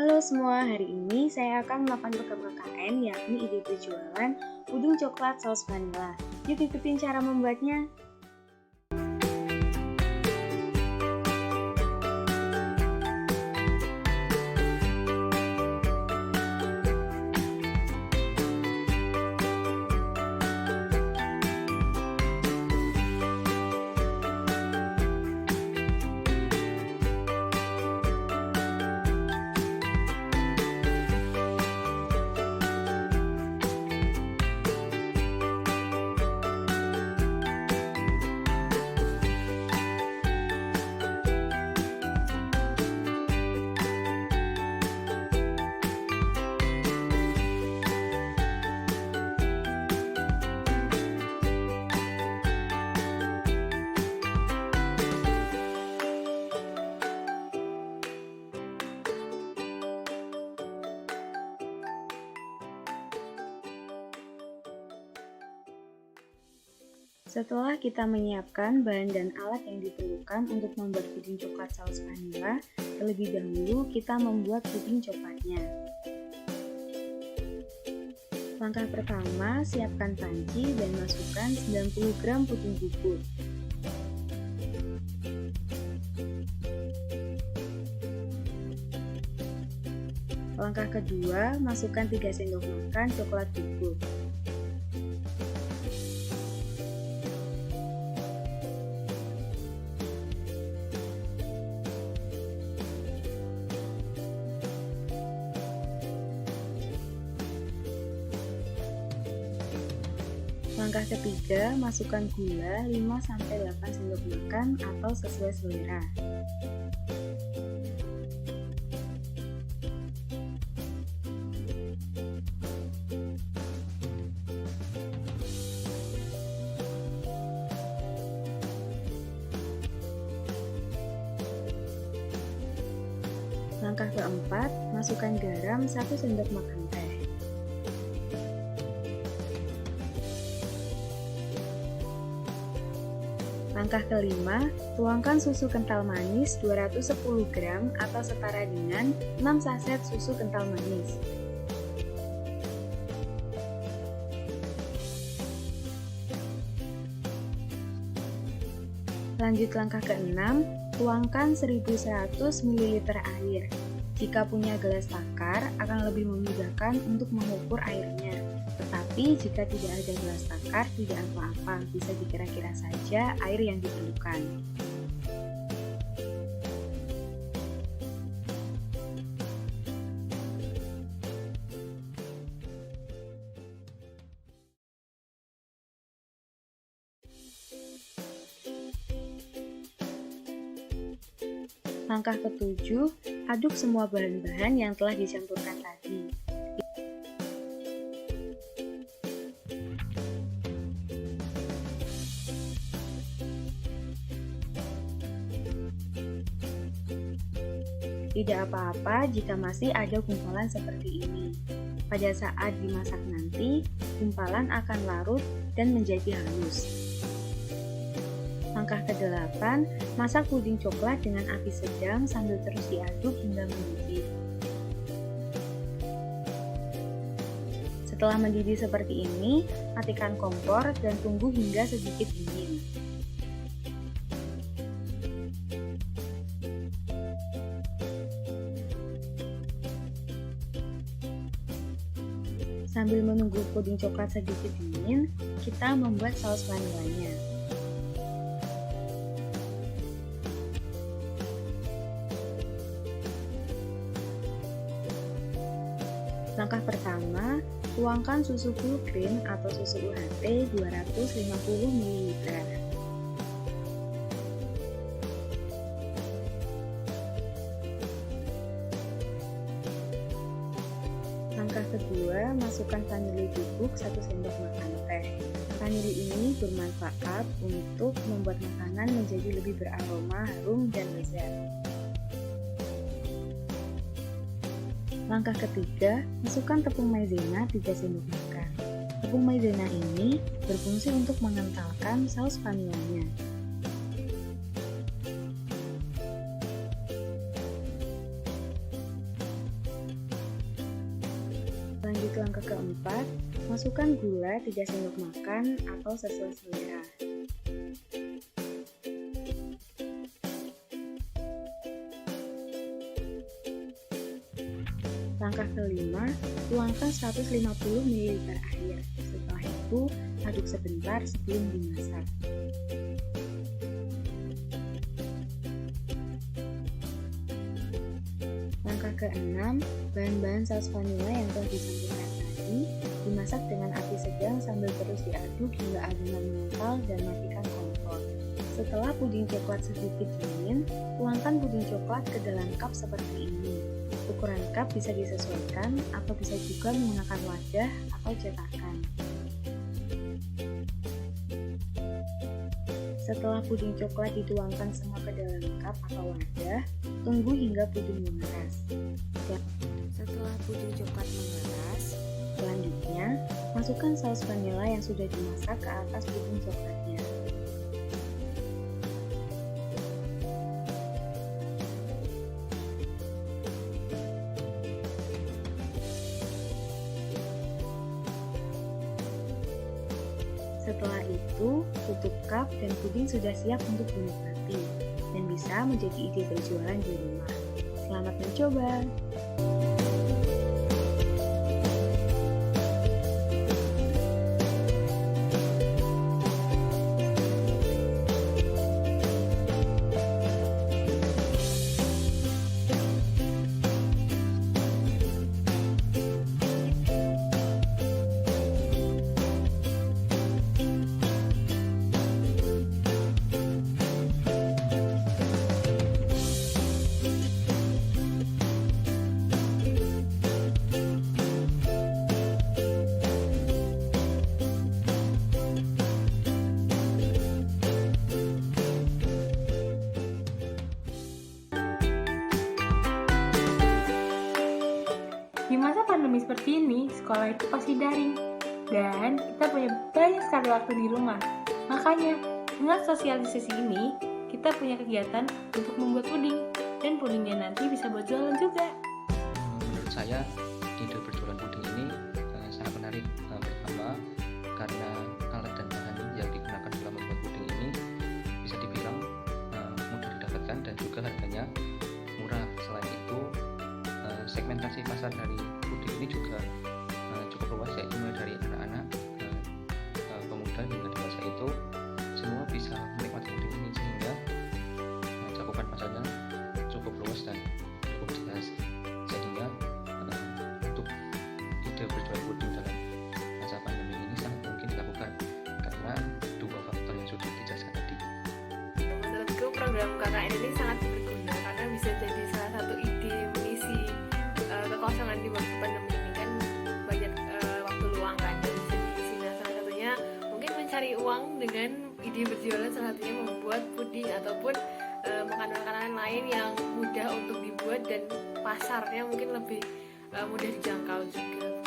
Halo semua, hari ini saya akan melakukan program KKN yakni ide berjualan puding coklat saus vanila. Yuk ikutin cara membuatnya. Setelah kita menyiapkan bahan dan alat yang diperlukan untuk membuat puding coklat saus vanila, terlebih dahulu kita membuat puding coklatnya. Langkah pertama, siapkan panci dan masukkan 90 gram puding bubuk. Langkah kedua, masukkan 3 sendok makan coklat bubuk. Langkah ketiga, masukkan gula 5-8 sendok makan atau sesuai selera. Langkah keempat, masukkan garam 1 sendok makan teh. Langkah kelima, tuangkan susu kental manis 210 gram atau setara dengan 6 saset susu kental manis. Lanjut langkah keenam, tuangkan 1100 ml air. Jika punya gelas takar, akan lebih memudahkan untuk mengukur airnya. Tetapi jika tidak ada gelas takar, tidak apa-apa, bisa dikira-kira saja air yang diperlukan. Langkah ketujuh, aduk semua bahan-bahan yang telah dicampurkan tadi. Tidak apa-apa jika masih ada gumpalan seperti ini. Pada saat dimasak nanti, gumpalan akan larut dan menjadi halus. Langkah ke-8, masak puding coklat dengan api sedang sambil terus diaduk hingga mendidih. Setelah mendidih seperti ini, matikan kompor dan tunggu hingga sedikit dingin. Sambil menunggu puding coklat sedikit dingin, kita membuat saus vanilanya. Langkah pertama, tuangkan susu full cream atau susu UHT 250 ml. Langkah kedua, masukkan vanili bubuk 1 sendok makan teh. Vanili ini bermanfaat untuk membuat makanan menjadi lebih beraroma, harum, dan lezat. Langkah ketiga, masukkan tepung maizena 3 sendok makan. Tepung maizena ini berfungsi untuk mengentalkan saus vanilanya. Masukkan gula 3 sendok makan atau sesuai selera. Langkah kelima, tuangkan 150 ml air. Setelah itu, aduk sebentar sebelum dimasak. Langkah keenam, bahan-bahan saus vanila yang telah dicampurkan tadi dimasak dengan api sedang sambil terus diaduk hingga adonan mengental dan matikan kompor. Setelah puding coklat sedikit dingin, tuangkan puding coklat ke dalam cup seperti ini. Ukuran cup bisa disesuaikan atau bisa juga menggunakan wadah atau cetakan. Setelah puding coklat dituangkan semua ke dalam cup atau wadah, tunggu hingga puding memeras. Setelah puding coklat memeras, selanjutnya masukkan saus vanila yang sudah dimasak ke atas puding coklatnya. Setelah itu, tutup cup dan puding sudah siap untuk dinikmati dan bisa menjadi ide berjualan di rumah. Selamat mencoba! Di masa pandemi seperti ini, sekolah itu pasti daring, dan kita punya banyak sekali waktu di rumah. Makanya, dengan sosialisasi ini, kita punya kegiatan untuk membuat puding, dan pudingnya nanti bisa buat jualan juga. Menurut saya, ide berjualan puding ini sangat menarik. Pertama, karena alat dan bahan yang digunakan dalam membuat puding ini bisa dibilang mudah didapatkan dan juga harganya murah. Selain itu, segmentasi pasar dari puding ini juga cukup luas, yaitu mulai dari anak-anak, pemuda hingga dewasa itu semua bisa menikmati puding ini, sehingga cakupan pasarnya cukup luas dan cukup jelas. Sehingga untuk ide berjualan puding dalam masa pandemi ini sangat mungkin dilakukan karena dua faktor yang sudah dijelaskan tadi. Menurutku program KKN ini sangat berguna karena bisa jadi salah satu ide mengisi kekosongan di waktu pandemi ini, kan banyak waktu luang kan dan bisa diisi. Nah, salah satunya mungkin mencari uang dengan ide berjualan, salah satunya membuat puding ataupun makanan-makanan lain yang mudah untuk dibuat dan pasarnya mungkin lebih mudah dijangkau juga.